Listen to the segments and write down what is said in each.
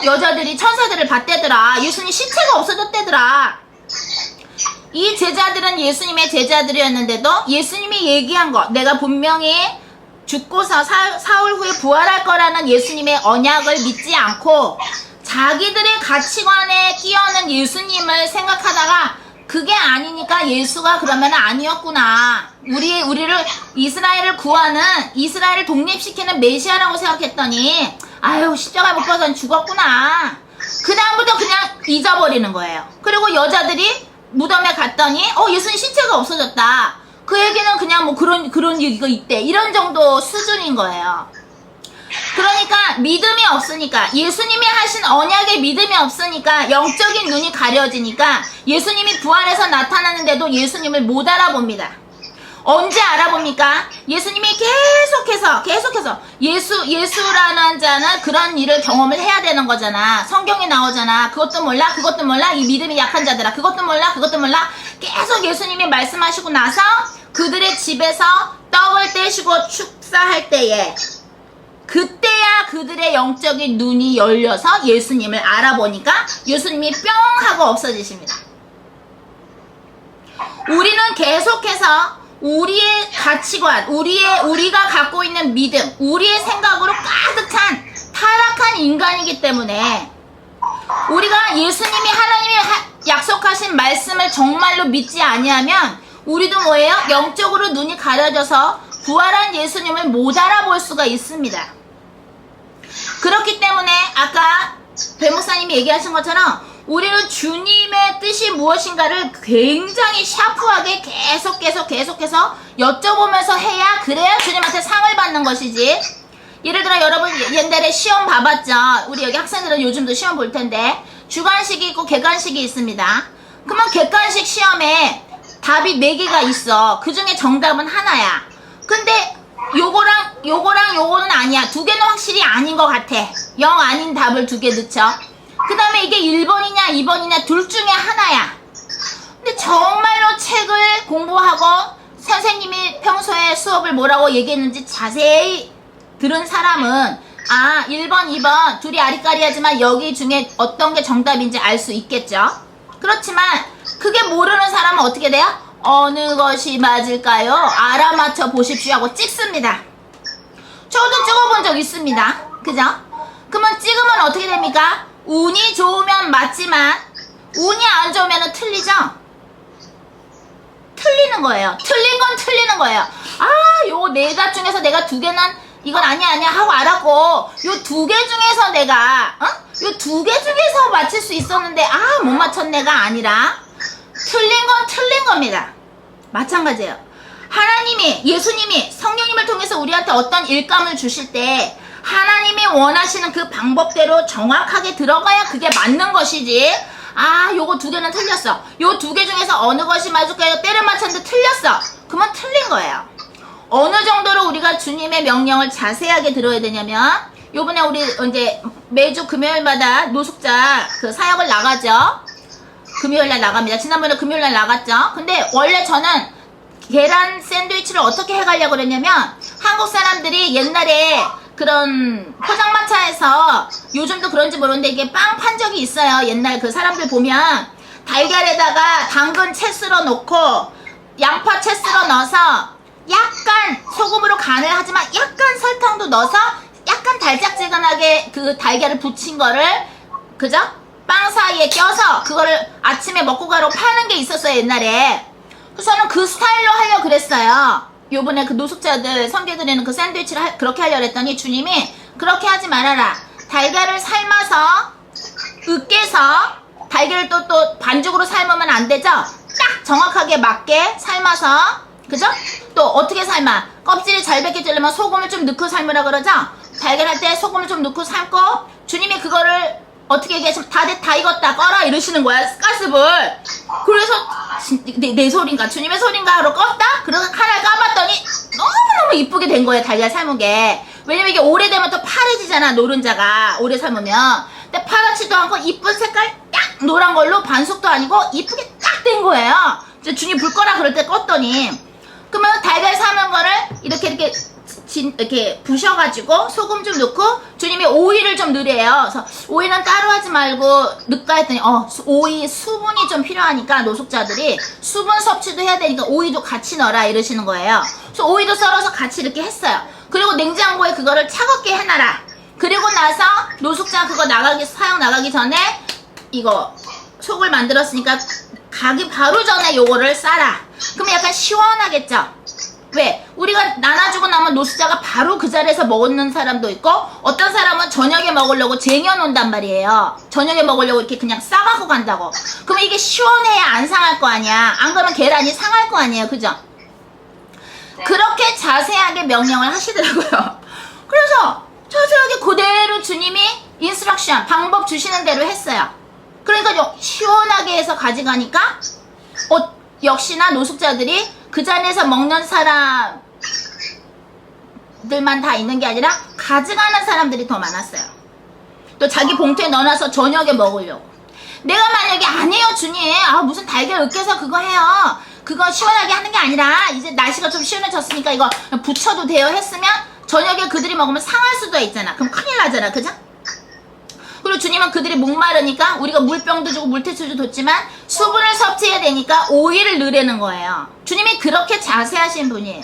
여자들이 천사들을 봤대더라. 예수님 시체가 없어졌대더라. 이 제자들은 예수님의 제자들이었는데도 예수님이 얘기한 거, 내가 분명히 죽고서 사흘 후에 부활할 거라는 예수님의 언약을 믿지 않고 자기들의 가치관에 끼어는 예수님을 생각하다가 그게 아니니까 예수가 그러면 아니었구나. 우리를 이스라엘을 구하는, 이스라엘을 독립시키는 메시아라고 생각했더니 아유 십자가에 못 박아서 죽었구나. 그 다음부터 그냥 잊어버리는 거예요. 그리고 여자들이 무덤에 갔더니 예수님 신체가 없어졌다. 그 얘기는 그냥 뭐 그런 얘기가 있대. 이런 정도 수준인 거예요. 그러니까 믿음이 없으니까, 예수님이 하신 언약에 믿음이 없으니까 영적인 눈이 가려지니까 예수님이 부활해서 나타나는데도 예수님을 못 알아봅니다. 언제 알아봅니까? 예수님이 계속해서 예수라는 자는 그런 일을 경험을 해야 되는 거잖아. 성경에 나오잖아. 그것도 몰라 이 믿음이 약한 자들아. 그것도 몰라 계속 예수님이 말씀하시고 나서 그들의 집에서 떡을 떼시고 축사할 때에 그때야 그들의 영적인 눈이 열려서 예수님을 알아보니까 예수님이 뿅 하고 없어지십니다. 우리는 계속해서 우리의 가치관, 우리가 갖고 있는 믿음, 우리의 생각으로 가득한 타락한 인간이기 때문에 우리가 하나님이 약속하신 말씀을 정말로 믿지 아니하면 우리도 뭐예요? 영적으로 눈이 가려져서 부활한 예수님을 못 알아볼 수가 있습니다. 그렇기 때문에 아까 배 목사님이 얘기하신 것처럼 우리는 주님의 뜻이 무엇인가를 굉장히 샤프하게 계속해서 여쭤보면서 해야, 그래야 주님한테 상을 받는 것이지. 예를 들어 여러분 옛날에 시험 봐봤죠? 우리 여기 학생들은 요즘도 시험 볼 텐데 주관식이 있고 객관식이 있습니다. 그러면 객관식 시험에 답이 4개가 있어. 그 중에 정답은 하나야. 근데 요거는 아니야. 2개는 확실히 아닌 것 같아. 영 아닌 답을 2개 넣죠. 그 다음에 이게 1번이냐 2번이냐 둘 중에 하나야. 근데 정말로 책을 공부하고 선생님이 평소에 수업을 뭐라고 얘기했는지 자세히 들은 사람은 1번 2번 둘이 아리까리하지만 여기 중에 어떤 게 정답인지 알 수 있겠죠. 그렇지만 그게 모르는 사람은 어떻게 돼요? 어느 것이 맞을까요? 알아맞혀 보십시오 하고 찍습니다. 저도 찍어본 적 있습니다. 그죠? 그러면 찍으면 어떻게 됩니까? 운이 좋으면 맞지만 운이 안 좋으면 틀리죠? 틀리는 거예요. 틀린 건 틀리는 거예요. 요 4답 중에서 내가 2개는 이건 아니야 하고 알았고, 요 2개 중에서 내가 요 2개 중에서 맞힐 수 있었는데 못 맞췄네가 아니라 틀린 건 틀린 겁니다. 마찬가지예요. 예수님이 성령님을 통해서 우리한테 어떤 일감을 주실 때 하나님이 원하시는 그 방법대로 정확하게 들어가야 그게 맞는 것이지. 요거 2개는 틀렸어. 요 2개 중에서 어느 것이 맞을까요? 때를 맞췄는데 틀렸어. 그러면 틀린 거예요. 어느 정도로 우리가 주님의 명령을 자세하게 들어야 되냐면, 요번에 우리 이제 매주 금요일마다 노숙자 그 사역을 나가죠. 금요일날 나갑니다. 지난번에 금요일날 나갔죠. 근데 원래 저는 계란 샌드위치를 어떻게 해가려고 그랬냐면, 한국 사람들이 옛날에 그런 포장마차에서, 요즘도 그런지 모르는데 이게 빵 판 적이 있어요. 옛날 그 사람들 보면 달걀에다가 당근 채 썰어 놓고 양파 채 썰어 넣어서 약간 소금으로 간을 하지만 약간 설탕도 넣어서 약간 달짝지근하게 그 달걀을 부친 거를, 그죠? 빵 사이에 껴서 그거를 아침에 먹고 가러 파는 게 있었어요, 옛날에. 그래서 저는 그 스타일로 하려고 그랬어요. 요번에 그 노숙자들 섬겨드리는 그 샌드위치를 그렇게 하려고 했더니 주님이 그렇게 하지 말아라. 달걀을 삶아서 으깨서 달걀을 또 반죽으로 삶으면 안 되죠? 딱 정확하게 맞게 삶아서, 그죠? 또 어떻게 삶아? 껍질이 잘 벗겨지려면 소금을 좀 넣고 삶으라 그러죠? 달걀 할 때 소금을 좀 넣고 삶고, 주님이 그거를 어떻게 얘기하시면 다 익었다 꺼라 이러시는 거야, 가스불. 그래서 내 소린가 주님의 소린가 하러 껐다? 그래서 하나를 까봤더니 너무너무 이쁘게 된 거예요, 달걀 삶은 게. 왜냐면 이게 오래되면 또 파래지잖아, 노른자가 오래 삶으면. 근데 파랗지도 않고 이쁜 색깔 딱 노란 걸로, 반숙도 아니고 이쁘게 딱 된 거예요. 주님 불 꺼라 그럴 때 껐더니. 그러면 달걀 삶은 거를 이렇게 이렇게 부셔가지고 소금 좀 넣고 주님이 오이를 좀 넣으래요. 그래서 오이는 따로 하지 말고 넣을까 했더니 오이 수분이 좀 필요하니까 노숙자들이 수분 섭취도 해야 되니까 오이도 같이 넣어라 이러시는 거예요. 그래서 오이도 썰어서 같이 이렇게 했어요. 그리고 냉장고에 그거를 차갑게 해놔라. 그리고 나서 노숙자 그거 사용 나가기 전에 이거 속을 만들었으니까 가기 바로 전에 요거를 싸라. 그러면 약간 시원하겠죠? 왜? 우리가 나눠주고 나면 노숙자가 바로 그 자리에서 먹는 사람도 있고 어떤 사람은 저녁에 먹으려고 쟁여놓는단 말이에요. 저녁에 먹으려고 이렇게 그냥 싸갖고 간다고. 그럼 이게 시원해야 안 상할 거 아니야. 안 그러면 계란이 상할 거 아니에요. 그죠? 네. 그렇게 자세하게 명령을 하시더라고요. 그래서 자세하게 그대로 주님이 인스트럭션, 방법 주시는 대로 했어요. 그러니까 시원하게 해서 가져가니까 역시나 노숙자들이 그 자리에서 먹는 사람들만 다 있는 게 아니라 가져가는 사람들이 더 많았어요. 또 자기 봉투에 넣어놔서 저녁에 먹으려고. 내가 만약에 아니에요 주님, 무슨 달걀 으깨서 그거 해요, 그거 시원하게 하는 게 아니라 이제 날씨가 좀 시원해졌으니까 이거 부쳐도 돼요 했으면 저녁에 그들이 먹으면 상할 수도 있잖아. 그럼 큰일 나잖아. 그죠? 그리고 주님은 그들이 목마르니까 우리가 물병도 주고 물티슈도 줬지만 수분을 섭취해야 되니까 오이를 넣으라는 거예요. 주님이 그렇게 자세하신 분이에요.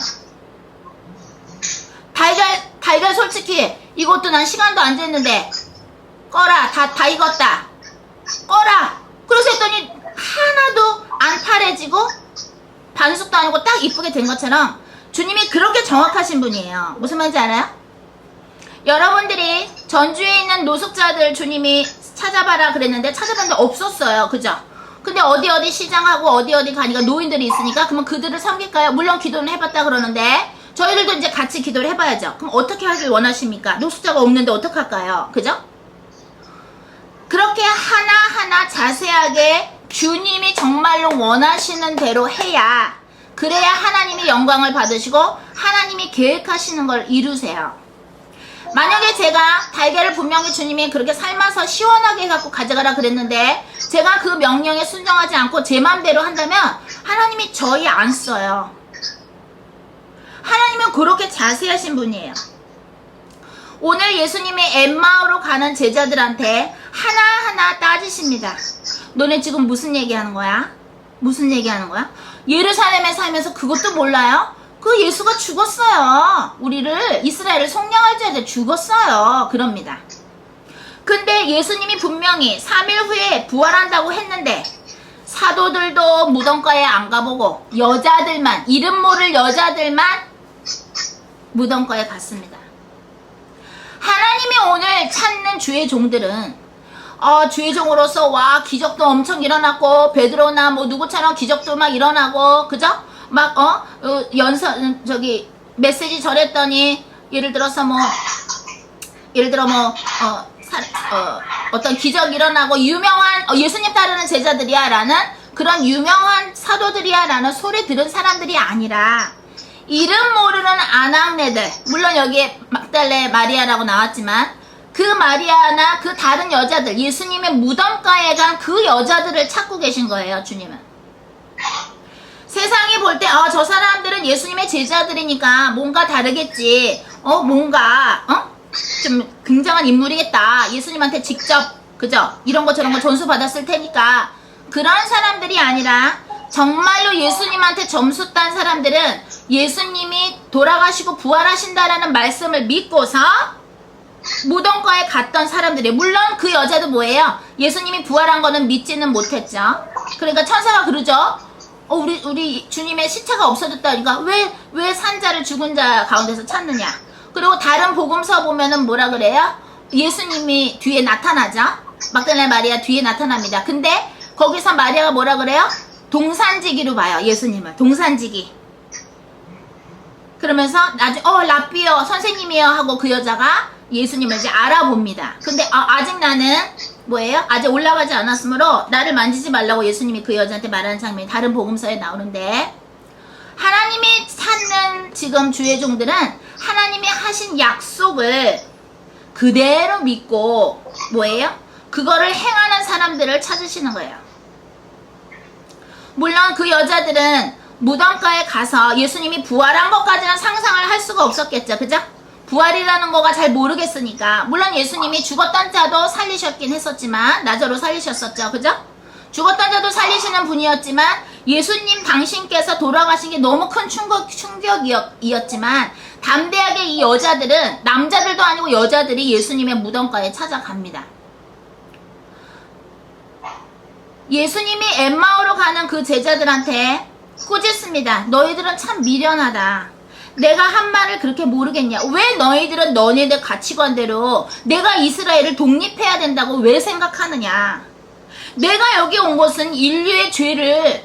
달걀 솔직히 이것도 난 시간도 안 됐는데 꺼라. 다 익었다. 꺼라. 그래서 했더니 하나도 안 파래지고 반숙도 아니고 딱 이쁘게 된 것처럼 주님이 그렇게 정확하신 분이에요. 무슨 말인지 알아요? 여러분들이 전주에 있는 노숙자들 주님이 찾아봐라 그랬는데 찾아봤는데 없었어요. 그죠? 근데 어디 시장하고 어디 가니까 노인들이 있으니까 그러면 그들을 섬길까요? 물론 기도는 해봤다 그러는데 저희들도 이제 같이 기도를 해봐야죠. 그럼 어떻게 하길 원하십니까? 노숙자가 없는데 어떡할까요? 그죠? 그렇게 하나하나 자세하게 주님이 정말로 원하시는 대로 해야, 그래야 하나님이 영광을 받으시고 하나님이 계획하시는 걸 이루세요. 만약에 제가 달걀을 분명히 주님이 그렇게 삶아서 시원하게 해갖고 가져가라 그랬는데 제가 그 명령에 순종하지 않고 제 맘대로 한다면 하나님이 저희 안 써요. 하나님은 그렇게 자세하신 분이에요. 오늘 예수님이 엠마오로 가는 제자들한테 하나하나 따지십니다. 너네 지금 무슨 얘기하는 거야? 무슨 얘기하는 거야? 예루살렘에 살면서 그것도 몰라요? 그 예수가 죽었어요. 우리를, 이스라엘을 속량할 자들 죽었어요. 그럽니다. 근데 예수님이 분명히 3일 후에 부활한다고 했는데 사도들도 무덤가에 안 가보고 여자들만, 이름 모를 여자들만 무덤가에 갔습니다. 하나님이 오늘 찾는 주의 종들은 주의 종으로서 기적도 엄청 일어났고 베드로나 누구처럼 기적도 막 일어나고, 그죠? 막 메시지 전했더니 예를 들어 어떤 기적이 일어나고 유명한 예수님 따르는 제자들이야 라는 그런 유명한 사도들이야 라는 소리 들은 사람들이 아니라 이름 모르는 아낙네들, 물론 여기에 막달레 마리아라고 나왔지만 그 마리아나 그 다른 여자들, 예수님의 무덤가에 간 그 여자들을 찾고 계신 거예요. 주님은 세상이 볼 때 저 사람들은 예수님의 제자들이니까 뭔가 다르겠지, 뭔가 좀 굉장한 인물이겠다, 예수님한테 직접 그죠? 이런 거 저런 거 전수 받았을 테니까, 그런 사람들이 아니라 정말로 예수님한테 점수 딴 사람들은 예수님이 돌아가시고 부활하신다라는 말씀을 믿고서 무덤가에 갔던 사람들이, 물론 그 여자도 뭐예요? 예수님이 부활한 거는 믿지는 못했죠. 그러니까 천사가 그러죠. 우리 주님의 시체가 없어졌다니까 왜 산자를 죽은 자 가운데서 찾느냐. 그리고 다른 복음서 보면은 뭐라 그래요? 예수님이 뒤에 나타나죠. 막달레 마리아 뒤에 나타납니다. 근데 거기서 마리아가 뭐라 그래요? 동산지기로 봐요. 예수님을 동산지기. 그러면서 나중에 라삐어 선생님이요 하고 그 여자가 예수님을 이제 알아봅니다. 근데 아직 나는 뭐예요? 아직 올라가지 않았으므로 나를 만지지 말라고 예수님이 그 여자한테 말하는 장면이 다른 복음서에 나오는데, 하나님이 찾는 지금 주의 종들은 하나님이 하신 약속을 그대로 믿고 뭐예요? 그거를 행하는 사람들을 찾으시는 거예요. 물론 그 여자들은 무덤가에 가서 예수님이 부활한 것까지는 상상을 할 수가 없었겠죠. 그죠? 부활이라는 거가 잘 모르겠으니까. 물론 예수님이 죽었던 자도 살리셨긴 했었지만, 나저로 살리셨었죠. 그죠? 죽었던 자도 살리시는 분이었지만, 예수님 당신께서 돌아가신 게 너무 큰 충격이었지만, 담대하게 이 여자들은, 남자들도 아니고 여자들이 예수님의 무덤가에 찾아갑니다. 예수님이 엠마오로 가는 그 제자들한테 꾸짖습니다. 너희들은 참 미련하다. 내가 한 말을 그렇게 모르겠냐? 왜 너희들은 너네들 가치관대로 내가 이스라엘을 독립해야 된다고 왜 생각하느냐? 내가 여기 온 것은 인류의 죄를,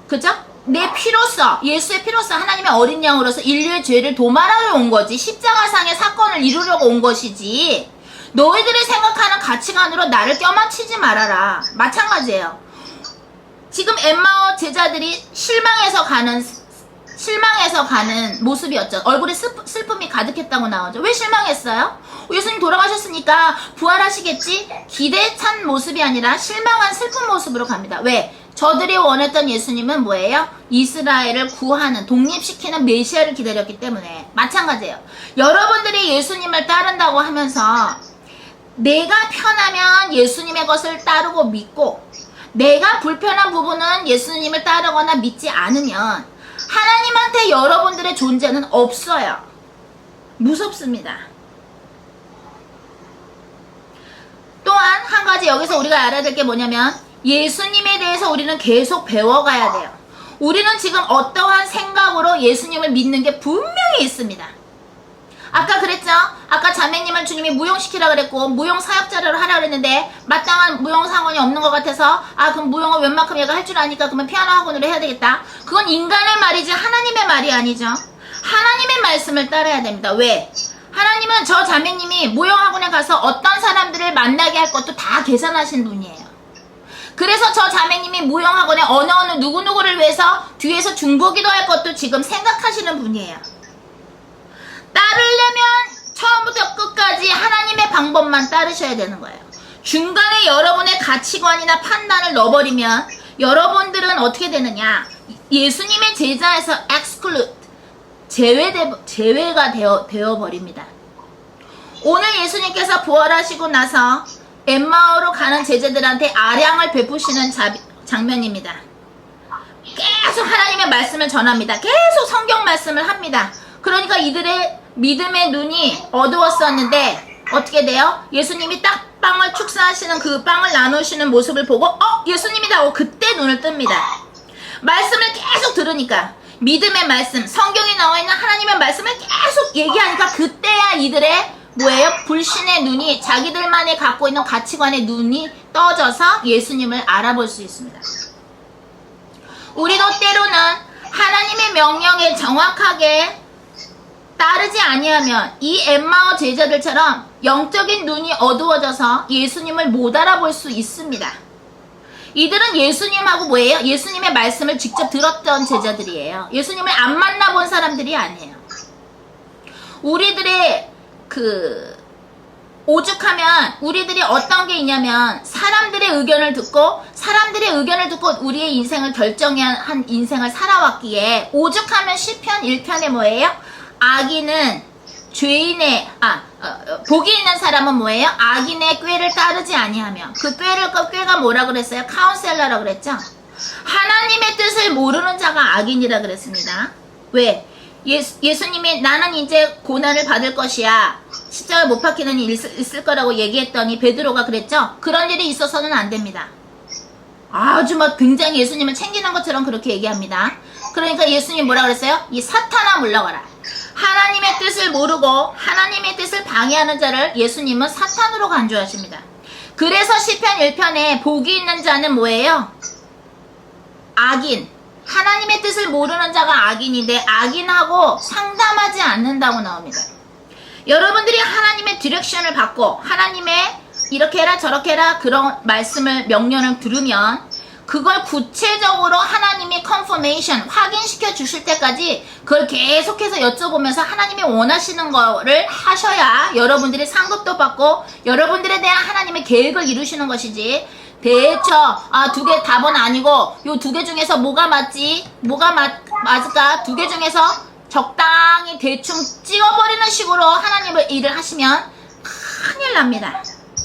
그죠? 내 피로써, 예수의 피로써 하나님의 어린 양으로서 인류의 죄를 도말하러 온 거지. 십자가상의 사건을 이루려고 온 것이지. 너희들이 생각하는 가치관으로 나를 껴맞추지 말아라. 마찬가지예요. 지금 엠마오 제자들이 실망해서 가는 모습이었죠. 얼굴에 슬픔이 가득했다고 나오죠. 왜 실망했어요? 예수님 돌아가셨으니까 부활하시겠지? 기대에 찬 모습이 아니라 실망한 슬픈 모습으로 갑니다. 왜? 저들이 원했던 예수님은 뭐예요? 이스라엘을 구하는, 독립시키는 메시아를 기다렸기 때문에. 마찬가지예요. 여러분들이 예수님을 따른다고 하면서 내가 편하면 예수님의 것을 따르고 믿고, 내가 불편한 부분은 예수님을 따르거나 믿지 않으면 하나님한테 여러분들의 존재는 없어요. 무섭습니다. 또한 한 가지 여기서 우리가 알아야 될 게 뭐냐면, 예수님에 대해서 우리는 계속 배워가야 돼요. 우리는 지금 어떠한 생각으로 예수님을 믿는 게 분명히 있습니다. 아까 그랬죠? 아까 자매님을 주님이 무용시키라 그랬고, 무용 사역자를 하라 그랬는데 마땅한 무용 상원이 없는 것 같아서, 그럼 무용을 웬만큼 얘가 할 줄 아니까 그러면 피아노 학원으로 해야 되겠다. 그건 인간의 말이지 하나님의 말이 아니죠. 하나님의 말씀을 따라야 됩니다. 왜? 하나님은 저 자매님이 무용 학원에 가서 어떤 사람들을 만나게 할 것도 다 계산하신 분이에요. 그래서 저 자매님이 무용 학원에 어느 누구누구를 위해서 뒤에서 중보기도 할 것도 지금 생각하시는 분이에요. 따르려면 처음부터 끝까지 하나님의 방법만 따르셔야 되는 거예요. 중간에 여러분의 가치관이나 판단을 넣어버리면 여러분들은 어떻게 되느냐? 예수님의 제자에서 exclude, 제외가 되어버립니다. 오늘 예수님께서 부활하시고 나서 엠마오로 가는 제자들한테 아량을 베푸시는 장면입니다. 계속 하나님의 말씀을 전합니다. 계속 성경 말씀을 합니다. 그러니까 이들의 믿음의 눈이 어두웠었는데 어떻게 돼요? 예수님이 딱 빵을 축사하시는 그 빵을 나누시는 모습을 보고 예수님이다 하고 그때 눈을 뜹니다. 말씀을 계속 들으니까, 믿음의 말씀, 성경에 나와있는 하나님의 말씀을 계속 얘기하니까 그때야 이들의 뭐예요? 불신의 눈이, 자기들만이 갖고 있는 가치관의 눈이 떠져서 예수님을 알아볼 수 있습니다. 우리도 때로는 하나님의 명령에 정확하게 따르지 아니하면 이 엠마오 제자들처럼 영적인 눈이 어두워져서 예수님을 못 알아볼 수 있습니다. 이들은 예수님하고 뭐예요? 예수님의 말씀을 직접 들었던 제자들이에요. 예수님을 안 만나본 사람들이 아니에요. 우리들의 오죽하면 우리들이 어떤 게 있냐면 사람들의 의견을 듣고 우리의 인생을 결정한 인생을 살아왔기에, 오죽하면 시편 1편에 뭐예요? 악인은 복이 있는 사람은 뭐예요? 악인의 꾀를 따르지 아니하며, 그 꾀가 뭐라 그랬어요? 카운셀러라 그랬죠? 하나님의 뜻을 모르는 자가 악인이라 그랬습니다. 왜? 예수님이 나는 이제 고난을 받을 것이야, 십자가에 못 박히는 일이 있을 거라고 얘기했더니 베드로가 그랬죠? 그런 일이 있어서는 안 됩니다. 아주 굉장히 예수님을 챙기는 것처럼 그렇게 얘기합니다. 그러니까 예수님 뭐라 그랬어요? 이 사탄아 물러가라. 하나님의 뜻을 모르고 하나님의 뜻을 방해하는 자를 예수님은 사탄으로 간주하십니다. 그래서 시편 1편에 복이 있는 자는 뭐예요? 악인. 하나님의 뜻을 모르는 자가 악인인데 악인하고 상담하지 않는다고 나옵니다. 여러분들이 하나님의 디렉션을 받고 하나님의 이렇게 해라 저렇게 해라 그런 말씀을, 명령을 들으면 그걸 구체적으로 하나님이 컨퍼메이션, 확인시켜 주실 때까지 그걸 계속해서 여쭤보면서 하나님이 원하시는 거를 하셔야 여러분들이 상급도 받고 여러분들에 대한 하나님의 계획을 이루시는 것이지, 대처. 아, 두 개 답은 아니고 요 두 개 중에서 뭐가 맞지? 뭐가 맞을까? 두 개 중에서 적당히 대충 찍어버리는 식으로 하나님을 일을 하시면 큰일 납니다.